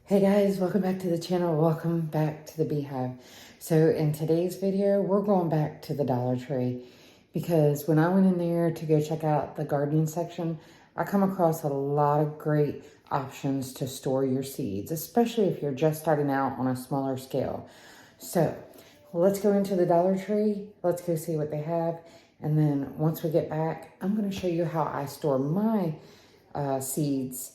Hey guys, welcome back to the channel. Welcome back to the Beehive. So in today's video, we're going back to the Dollar Tree because when I went in there to go check out the gardening section, I come across a lot of great options to store your seeds, especially if you're just starting out on a smaller scale. So let's go into the Dollar Tree. Let's go see what they have. And then once we get back, I'm going to show you how I store my seeds.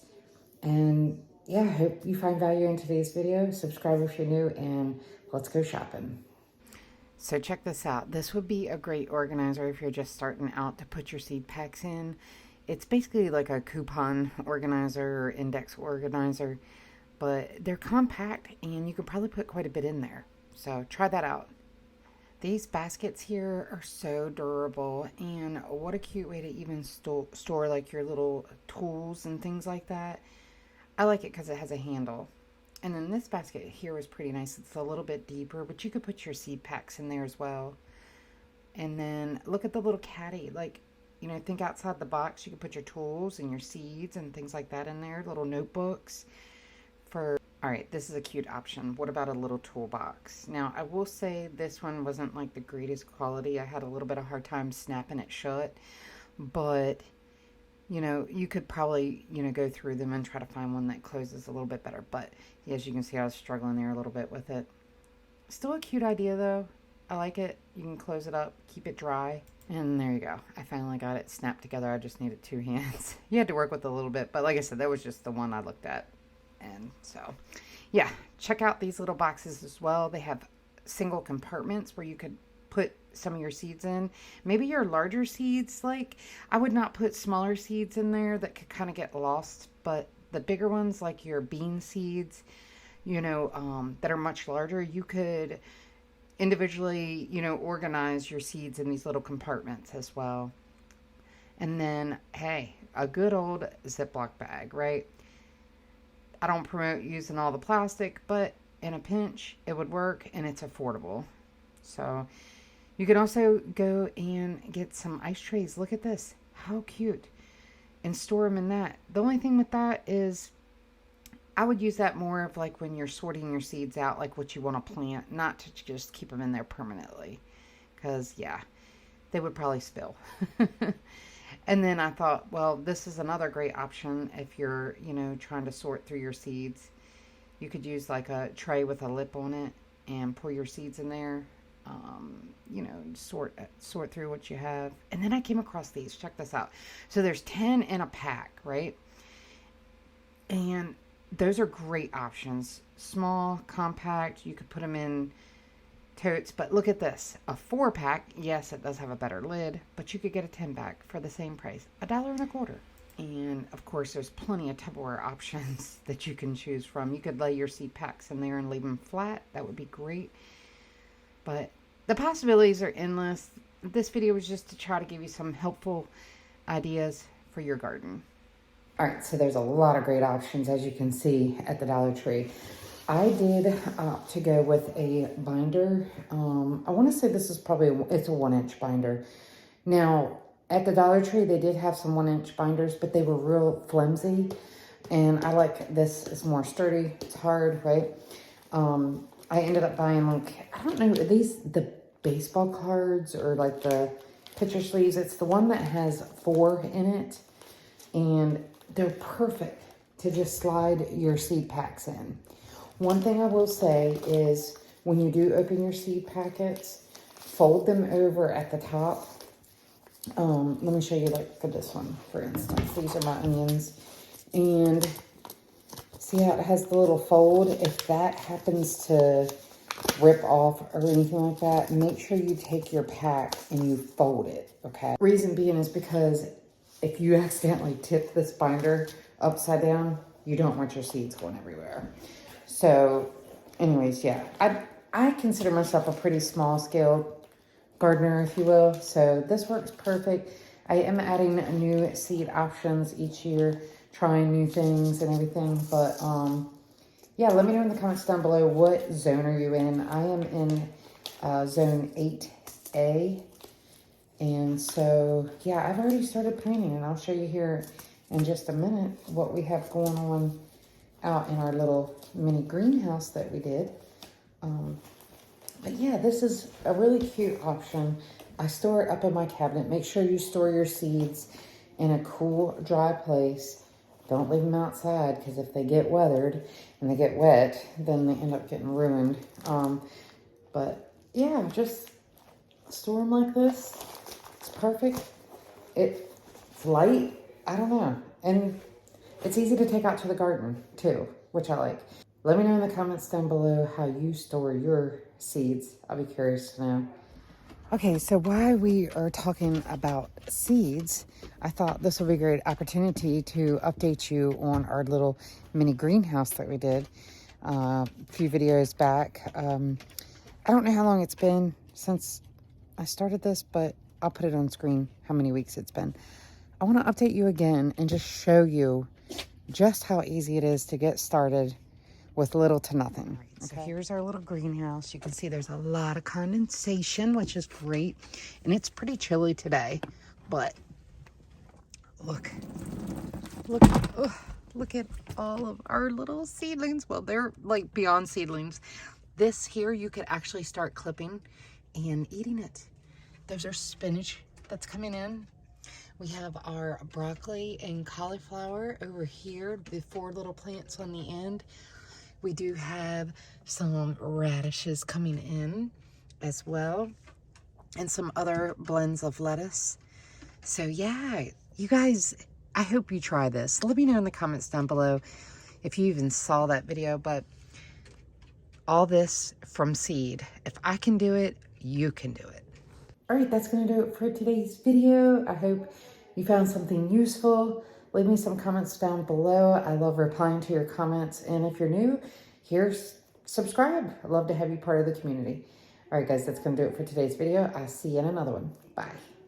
And yeah, I hope you find value in today's video. Subscribe if you're new, and let's go shopping. So check this out. This would be a great organizer if you're just starting out to put your seed packs in. It's basically like a coupon organizer or index organizer, but they're compact and you could probably put quite a bit in there. So try that out. These baskets here are so durable, and what a cute way to even store like your little tools and things like that. I like it because it has a handle. And then this basket here was pretty nice. It's a little bit deeper, but you could put your seed packs in there as well. And then look at the little caddy. Like, you know, think outside the box. You could put your tools and your seeds and things like that in there. Little notebooks for... All right, this is a cute option. What about a little toolbox? Now, I will say this one wasn't like the greatest quality. I had a little bit of a hard time snapping it shut, but you know, you could probably, you know, go through them and try to find one that closes a little bit better. But as you can see, I was struggling there a little bit with it. Still a cute idea though. I like it. You can close it up, keep it dry. And there you go. I finally got it snapped together. I just needed 2 hands. You had to work with a little bit, but like I said, that was just the one I looked at. And so, yeah, check out these little boxes as well. They have single compartments where you could put some of your seeds in. Maybe your larger seeds, like I would not put smaller seeds in there that could kind of get lost, but the bigger ones like your bean seeds, you know, that are much larger, you could individually, you know, organize your seeds in these little compartments as well. And then, hey, a good old Ziploc bag, right? I don't promote using all the plastic, but in a pinch, it would work, and it's affordable. So you can also go and get some ice trays. Look at this. How cute. And store them in that. The only thing with that is I would use that more of like when you're sorting your seeds out, like what you want to plant, not to just keep them in there permanently. Because, yeah, they would probably spill. And then I thought, well, this is another great option if you're, you know, trying to sort through your seeds. You could use like a tray with a lip on it and pour your seeds in there. You know, sort through what you have. And then I came across these. Check this out. So there's 10 in a pack, right? And those are great options. Small, compact. You could put them in totes. But look at this. A 4-pack. Yes, it does have a better lid, but you could get a 10-pack for the same price. $1.25. And of course, there's plenty of Tupperware options that you can choose from. You could lay your seed packs in there and leave them flat. That would be great. But the possibilities are endless. This video was just to try to give you some helpful ideas for your garden. All right, so there's a lot of great options, as you can see, at the Dollar Tree. I did opt to go with a binder. I want to say this is probably, it's a 1-inch binder. Now, at the Dollar Tree, they did have some 1-inch binders, but they were real flimsy. And I like this, it's more sturdy, it's hard, right? I ended up buying, like, I don't know, are these the baseball cards or like the picture sleeves? It's the one that has 4 in it, and they're perfect to just slide your seed packs in. One thing I will say is when you do open your seed packets, fold them over at the top. Let me show you, like for this one, for instance. These are my onions, and see how it has the little fold? If that happens to rip off or anything like that, make sure you take your pack and you fold it, okay? Reason being is because if you accidentally tip this binder upside down, you don't want your seeds going everywhere. So anyways, yeah, I consider myself a pretty small scale gardener, if you will. So this works perfect. I am adding new seed options each year, trying new things and everything. But yeah, let me know in the comments down below, what zone are you in? I am in zone 8A. And so, yeah, I've already started planting, and I'll show you here in just a minute what we have going on out in our little mini greenhouse that we did. But yeah, this is a really cute option. I store it up in my cabinet. Make sure you store your seeds in a cool, dry place. Don't leave them outside, because if they get weathered and they get wet, then they end up getting ruined. But yeah, just store them like this. It's perfect. It's light. I don't know. And it's easy to take out to the garden too, which I like. Let me know in the comments down below how you store your seeds. I'll be curious to know. Okay, so while we are talking about seeds, I thought this would be a great opportunity to update you on our little mini greenhouse that we did a few videos back. I don't know how long it's been since I started this, but I'll put it on screen how many weeks it's been. I want to update you again and just show you just how easy it is to get started with little to nothing. So here's our little greenhouse. You can see there's a lot of condensation, which is great. And it's pretty chilly today, but look at all of our little seedlings. Well, they're like beyond seedlings. This here, you could actually start clipping and eating it. There's our spinach that's coming in. We have our broccoli and cauliflower over here, the 4 little plants on the end. We do have some radishes coming in as well, and some other blends of lettuce. So yeah, you guys, I hope you try this. Let me know in the comments down below if you even saw that video, but all this from seed. If I can do it, you can do it. All right, that's gonna do it for today's video. I hope you found something useful. Leave me some comments down below. I love replying to your comments. And if you're new, subscribe. I'd love to have you part of the community. All right, guys, that's going to do it for today's video. I'll see you in another one. Bye.